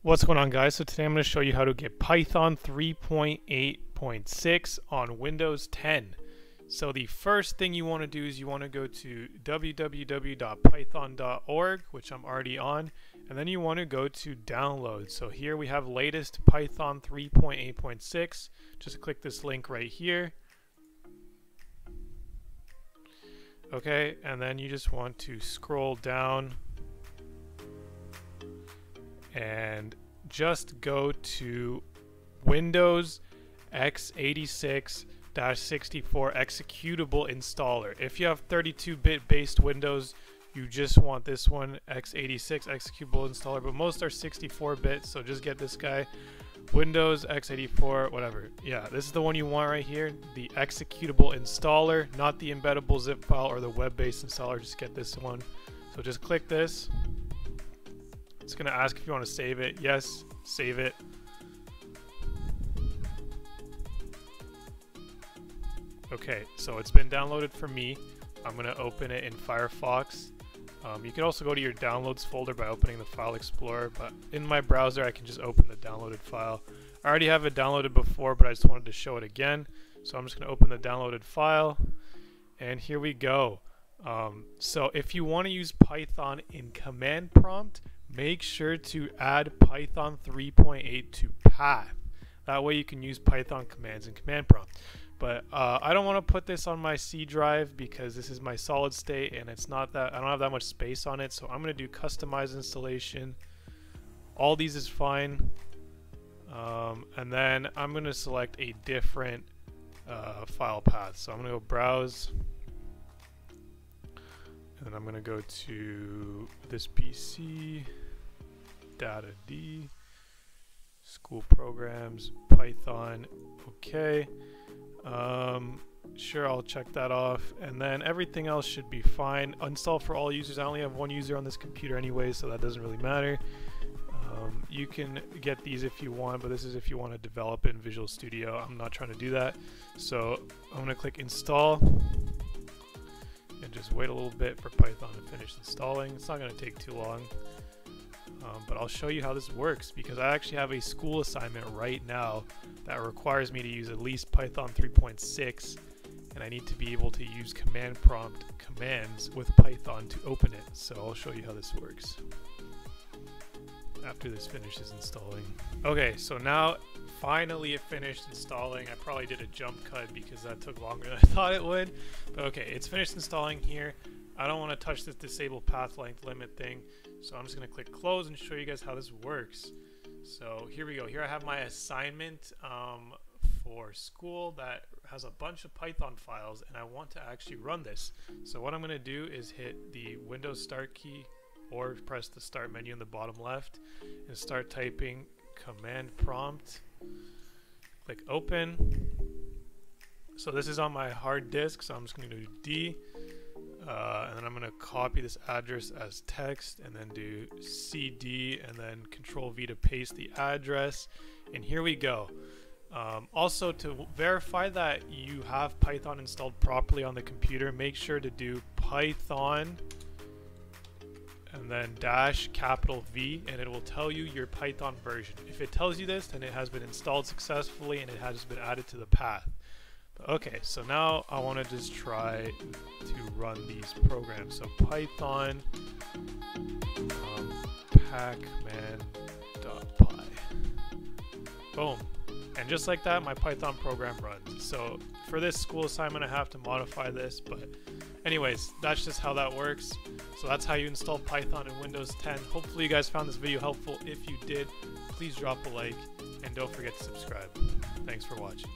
What's going on, guys? So today I'm going to show you how to get Python 3.8.6 on Windows 10. So the first thing you want to do is you want to go to www.python.org, which I'm already on, and then you want to go to download. So here we have latest Python 3.8.6. Just click this link right here. Okay, and then you just want to scroll down and just go to Windows x86-64 executable installer. If you have 32-bit based Windows, you just want this one, x86 executable installer, but most are 64-bit, so just get this guy, Windows x84, whatever. Yeah, this is the one you want right here, the executable installer, not the embeddable zip file or the web-based installer. Just get this one. So just click this. It's going to ask if you want to save it. Yes, save it. Okay, so it's been downloaded for me. I'm going to open it in Firefox. You can also go to your downloads folder by opening the File Explorer, but in my browser I can just open the downloaded file. I already have it downloaded before, but I just wanted to show it again. So I'm just going to open the downloaded file, and here we go. So if you want to use Python in command prompt, make sure to add Python 3.8 to path. That way you can use Python commands in command prompt. But I don't want to put this on my C drive because this is my solid state and it's not that, I don't have that much space on it. So I'm going to do customize installation. All these is fine. And then I'm going to select a different file path. So I'm going to go browse. And then I'm going to go to this PC, data D, school programs, Python, okay. Sure, I'll check that off, and then everything else should be fine. Install for all users. I only have one user on this computer anyway, so that doesn't really matter. You can get these if you want, but this is if you want to develop in Visual Studio. I'm not trying to do that, so I'm going to click install and just wait a little bit for Python to finish installing. It's not going to take too long, but I'll show you how this works because I actually have a school assignment right now that requires me to use at least Python 3.6, and I need to be able to use command prompt commands with Python to open it. So I'll show you how this works after this finishes installing. Okay, so now finally it finished installing. I probably did a jump cut because that took longer than I thought it would, but okay, it's finished installing here. I don't want to touch this disable path length limit thing, so I'm just going to click close and show you guys how this works. So here we go. Here I have my assignment for school that has a bunch of Python files, and I want to actually run this. So what I'm going to do is hit the Windows Start key or press the Start menu in the bottom left and start typing command prompt. Click open. So this is on my hard disk, so I'm just going to do D. And then I'm going to copy this address as text and then do CD and then Control V to paste the address. And here we go. Also, to verify that you have Python installed properly on the computer, make sure to do Python and then -V, and it will tell you your Python version. If it tells you this, then it has been installed successfully and it has been added to the path. Okay, so now I want to just try to run these programs. So Python pacman.py. Boom. And just like that, my Python program runs. So for this school assignment, I have to modify this, but anyways, that's just how that works. So that's how you install Python in Windows 10. Hopefully you guys found this video helpful. If you did, please drop a like and don't forget to subscribe. Thanks for watching.